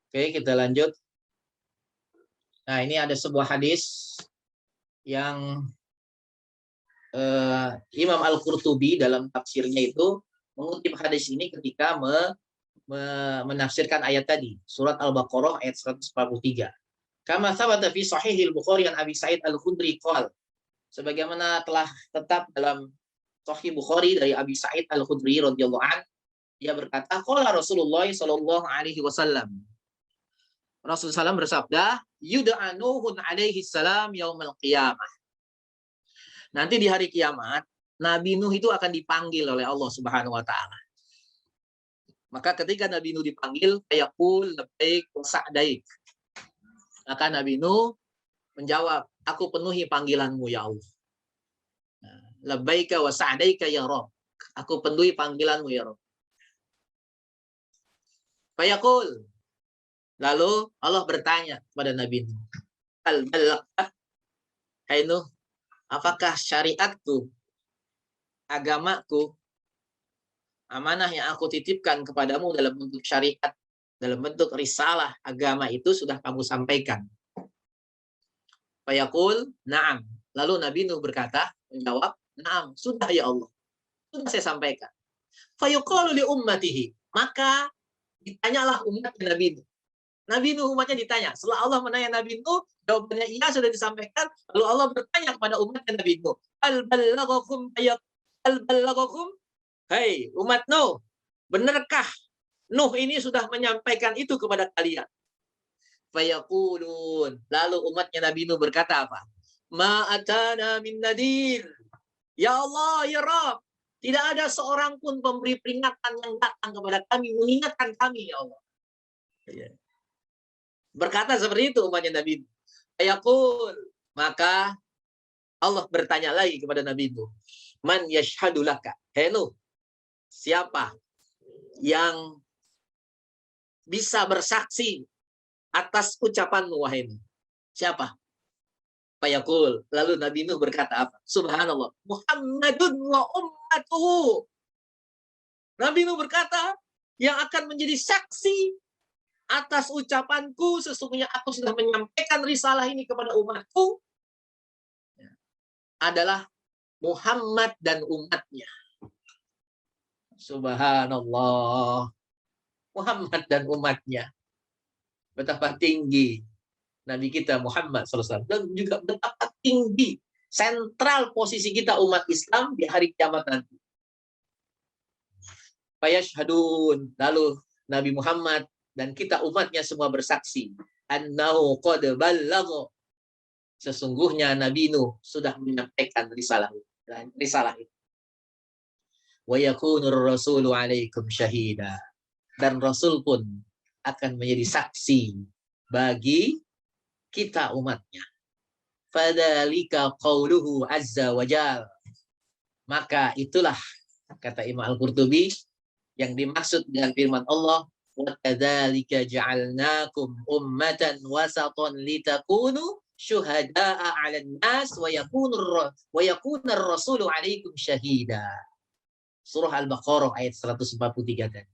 Oke, kita lanjut. Nah, ini ada sebuah hadis yang Imam Al-Qurtubi dalam tafsirnya itu mengutip hadis ini ketika menafsirkan ayat tadi, surat Al-Baqarah ayat 143. Kama thabata fi sahihil Bukhari an Abi Sa'id Al-Khudri qala, sebagaimana telah tetap dalam Sahih Bukhari dari Abi Sa'id Al-Khudri radhiyallahu an, dia berkata, qala Rasulullah sallallahu alaihi wasallam. Rasulullah SAW bersabda, yud'a Nuhun alaihi salam yaumal qiyamah. Nanti di hari kiamat, Nabi Nuh itu akan dipanggil oleh Allah Subhanahu wa taala. Maka ketika Nabi Nuh dipanggil, yaqul labbaik wa sa'daik. Maka Nabi Nuh menjawab, aku penuhi panggilanmu ya Allah. Labbaika wa sa'daika ya Rabb. Aku penuhi panggilanmu ya Rabb. Fayaqul. Lalu Allah bertanya kepada Nabi Nuh, al-balagha, hai Nuh, apakah syariatku, agamaku, amanah yang aku titipkan kepadamu dalam bentuk syariat, dalam bentuk risalah agama itu sudah kamu sampaikan? Fayaqul, na'am. Lalu Nabi Nuh menjawab, na'am, sudah ya Allah. Sudah saya sampaikan. Fayuqalu li ummatihi. Maka ditanyalah umat Nabi Nuh. Nabi Nuh umatnya ditanya. Setelah Allah menanya Nabi Nuh, jawabannya iya sudah disampaikan. Lalu Allah bertanya kepada umat Nabi Nuh, al-balaghakum al-balaghakum, hei umat Nuh, benarkah Nuh ini sudah menyampaikan itu kepada kalian? Fayaqulun. Lalu umatnya Nabi Nuh berkata apa? Ma atana min nadir. Ya Allah, ya Rabb, tidak ada seorang pun pemberi peringatan yang datang kepada kami, mengingatkan kami, ya Allah. Berkata seperti itu umatnya Nabi Nuh. Fayaqul. Maka Allah bertanya lagi kepada Nabi Nuh, man yashhadu laka. Hei Nuh, siapa yang bisa bersaksi atas ucapanmu wahai Nuh? Siapa? Fayaqul. Lalu Nabi Nuh berkata apa? Subhanallah. Muhammadun wa ummatuhu. Nabi Nuh berkata, yang akan menjadi saksi atas ucapanku, sesungguhnya aku sudah menyampaikan risalah ini kepada umatku, adalah Muhammad dan umatnya. Subhanallah. Muhammad dan umatnya. Betapa tinggi Nabi kita Muhammad SAW. Dan juga betapa tinggi sentral posisi kita umat Islam di hari kiamat nanti. Fayashhadun. Lalu Nabi Muhammad dan kita umatnya semua bersaksi, annahu qad ballagha, sesungguhnya Nabi Nuh sudah menyampaikan risalah itu. Wa yakunur rasulu alaikum syahida, dan Rasul pun akan menjadi saksi bagi kita umatnya. Fadzalika qauluhu azza wa jalla. Maka itulah kata Imam Al-Qurtubi yang dimaksud dengan firman Allah, wa kadzalika ja'alnakum ummatan wasatan litakunu syuhada'a 'alan nas wa yakunar rasulu 'alaikum syahida. Surah Al-Baqarah ayat 143 tadi.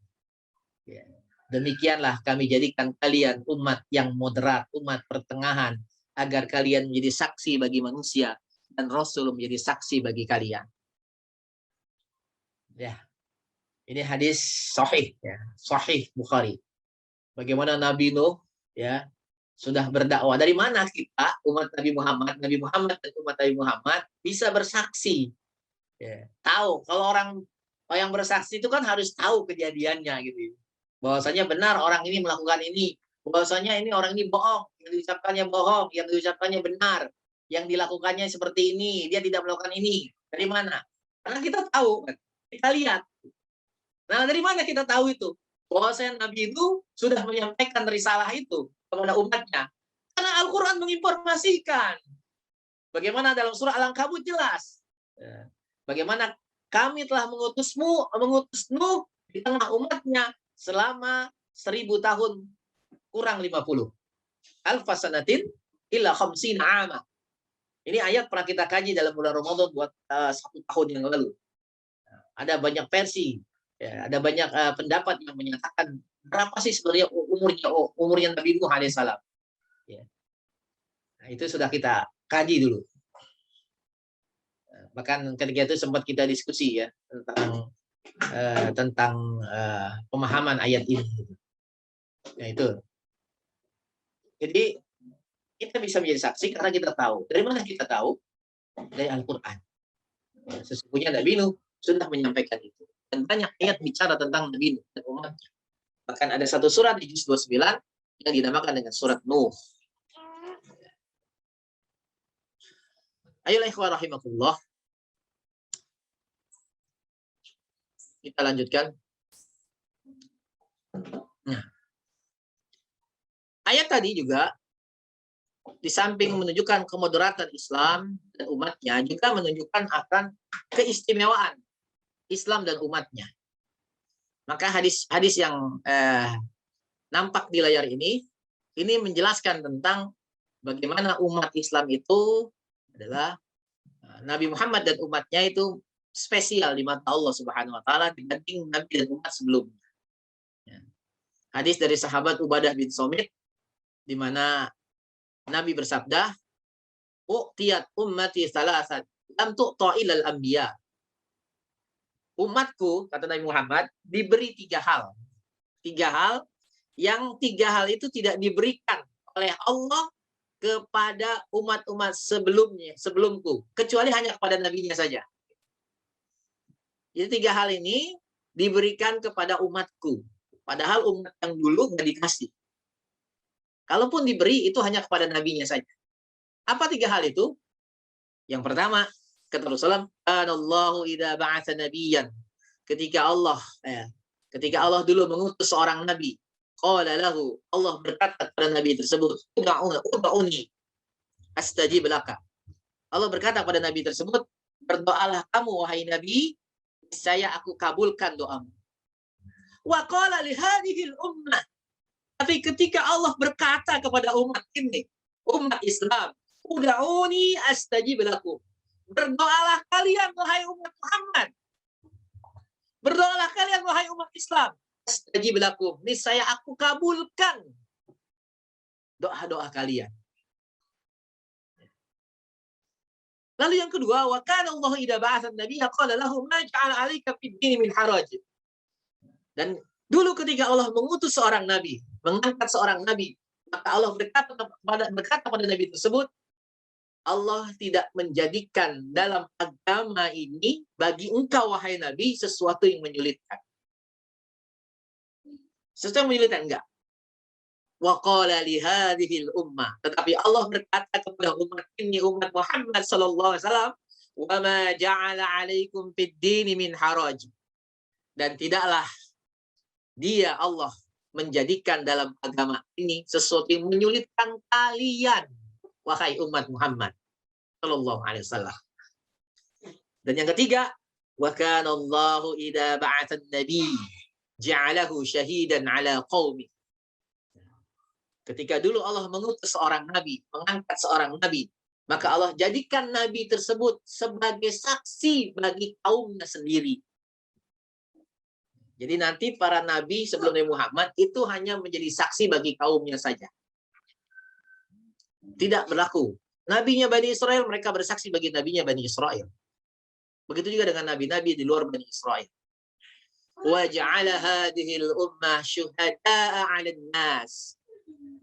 Ya. Demikianlah kami jadikan kalian umat yang moderat, umat pertengahan, agar kalian menjadi saksi bagi manusia dan Rasul menjadi saksi bagi kalian. Ya. Ini hadis sahih, ya, sahih Bukhari. Bagaimana Nabi Nuh ya sudah berdakwah. Dari mana kita umat Nabi Muhammad dan umat Nabi Muhammad bisa bersaksi? Ya, tahu kalau orang yang bersaksi itu kan harus tahu kejadiannya gitu. Bahwasanya benar orang ini melakukan ini, bahwasanya ini orang ini bohong, yang diucapkannya bohong, yang diucapkannya benar, yang dilakukannya seperti ini, dia tidak melakukan ini. Dari mana? Karena kita tahu, kita lihat. Nah, dari mana kita tahu itu? Bahwasanya Nabi itu sudah menyampaikan risalah itu kepada umatnya. Karena Al-Quran menginformasikan. Bagaimana dalam surah Al-Ankabut jelas. Bagaimana kami telah mengutus Nuh di tengah umatnya selama 1000 tahun kurang 50. Alfasanatin illa khamsina ama. Ini ayat pernah kita kaji dalam bulan Ramadan buat 1 tahun yang lalu. Ada banyak versi. Ya, ada banyak pendapat yang menyatakan berapa sih sebenarnya umurnya Nabi Nuh alaihissalam? Ya. Nah, itu sudah kita kaji dulu. Bahkan ketika itu sempat kita diskusi ya tentang pemahaman ayat ini. Nah itu. Jadi kita bisa menjadi saksi karena kita tahu. Dari mana kita tahu? Dari Al-Quran. Sesungguhnya Nabi Nuh sudah menyampaikan itu. Dan banyak ayat bicara tentang Nabi Nuh dan umatnya. Bahkan ada satu surat di juz 29 yang dinamakan dengan surat Nuh. Ayolah ikhwah rahimakumullah. Kita lanjutkan. Nah, ayat tadi juga di samping menunjukkan kemoderatan Islam dan umatnya, juga menunjukkan akan keistimewaan Islam dan umatnya. Maka hadis yang nampak di layar ini menjelaskan tentang bagaimana umat Islam itu adalah Nabi Muhammad dan umatnya itu spesial di mata Allah Subhanahu wa taala dibanding nabi dan umat sebelumnya. Hadis dari sahabat Ubadah bin Somit di mana Nabi bersabda, "Uqtiyat ummati salasat lam tu'ta ilal anbiya." Umatku, kata Nabi Muhammad, diberi 3 hal. 3 hal yang 3 hal itu tidak diberikan oleh Allah kepada umat-umat sebelumku, kecuali hanya kepada nabinya saja. Jadi 3 hal ini diberikan kepada umatku. Padahal umat yang dulu nggak dikasih. Kalaupun diberi, itu hanya kepada nabinya saja. Apa 3 hal itu? Yang pertama, kata Rasulullah, "Anallahu idza ba'atsa nabiyyan." Ketika Allah dulu mengutus seorang nabi, qala lahu, Allah berkata kepada nabi tersebut, "Ud'uni astajib laka." Allah berkata kepada nabi tersebut, "Berdoalah kamu wahai nabi, saya aku kabulkan doamu." Wa qala li hadhil ummah. Tapi ketika Allah berkata kepada umat ini, umat Islam, "Ud'uni astajib lakum." Berdoalah kalian wahai umat Muhammad. Berdoalah kalian wahai umat Islam. Astajib lakum. Niscaya aku kabulkan doa-doa kalian. Lalu yang kedua, wa kana Allah idza ba'atsa an-nabiyya qala lahu ma ja'ala 'alaika fid-din min haraj. Dan dulu ketika Allah mengutus seorang nabi, mengangkat seorang nabi, maka Allah berkata pada nabi tersebut, Allah tidak menjadikan dalam agama ini bagi engkau wahai nabi sesuatu yang menyulitkan. Sesuatu yang menyulitkan enggak. Wa qala li hadhil ummah. Tetapi Allah berkata kepada umat ini, umat Muhammad sallallahu alaihi wasallam, "Wa ma ja'ala 'alaikum fid-din min haraj." Dan tidaklah Dia Allah menjadikan dalam agama ini sesuatu yang menyulitkan kalian wahai umat Muhammad sallallahu alaihi wasallam. Dan yang ketiga, wa kana Allahu idza ba'atsa an-nabi ja'alahu syahidan 'ala qaumi. Ketika dulu Allah mengutus seorang nabi, mengangkat seorang nabi, maka Allah jadikan nabi tersebut sebagai saksi bagi kaumnya sendiri. Jadi nanti para nabi sebelum Nabi Muhammad itu hanya menjadi saksi bagi kaumnya saja. Tidak berlaku. Nabinya Bani Israel, mereka bersaksi bagi nabinya Bani Israel. Begitu juga dengan nabi-nabi di luar Bani Israel. Wa ja'ala hadhil ummah syuhada'a 'alan nas.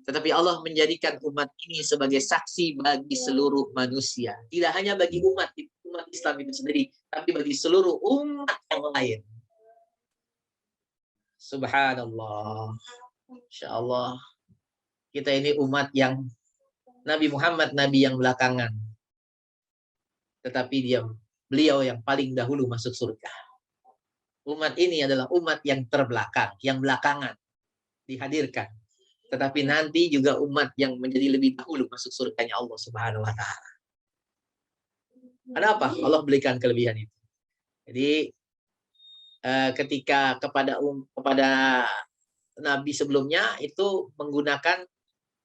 Tetapi Allah menjadikan umat ini sebagai saksi bagi seluruh manusia. Tidak hanya bagi umat Islam itu sendiri, tapi bagi seluruh umat yang lain. Subhanallah. Insyaallah kita ini umat yang Nabi Muhammad nabi yang belakangan. Tetapi beliau yang paling dahulu masuk surga. Umat ini adalah umat yang terbelakang, yang belakangan dihadirkan. Tetapi nanti juga umat yang menjadi lebih dahulu masuk surganya Allah Subhanahu wa taala. Ada apa? Allah berikan kelebihan itu. Jadi ketika kepada nabi sebelumnya itu menggunakan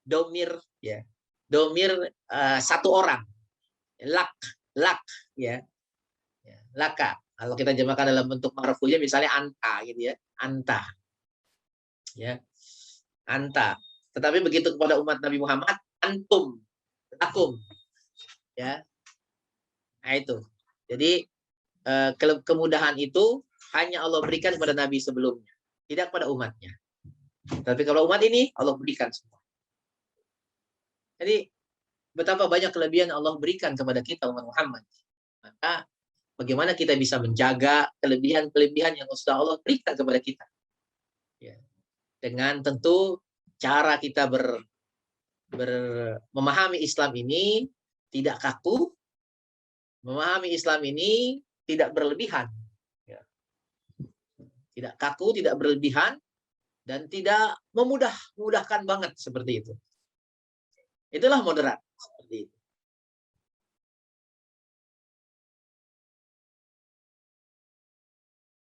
domir ya. Domir satu orang. Lak ya. Laka. Kalau kita jemakan dalam bentuk marfu'nya misalnya anta gitu ya. Anta. Ya, anta. Tetapi begitu kepada umat Nabi Muhammad, antum, lakum. Ya, nah itu. Jadi kemudahan itu hanya Allah berikan kepada Nabi sebelumnya, tidak pada umatnya. Tapi kalau umat ini Allah berikan semua. Jadi betapa banyak kelebihan Allah berikan kepada kita umat Muhammad. Maka bagaimana kita bisa menjaga kelebihan-kelebihan yang sudah Allah berikan kepada kita? Ya. Dengan tentu cara kita memahami Islam ini tidak kaku, memahami Islam ini tidak berlebihan. Ya. Tidak kaku, tidak berlebihan, dan tidak memudahkan banget seperti itu. Itulah moderat. Seperti itu.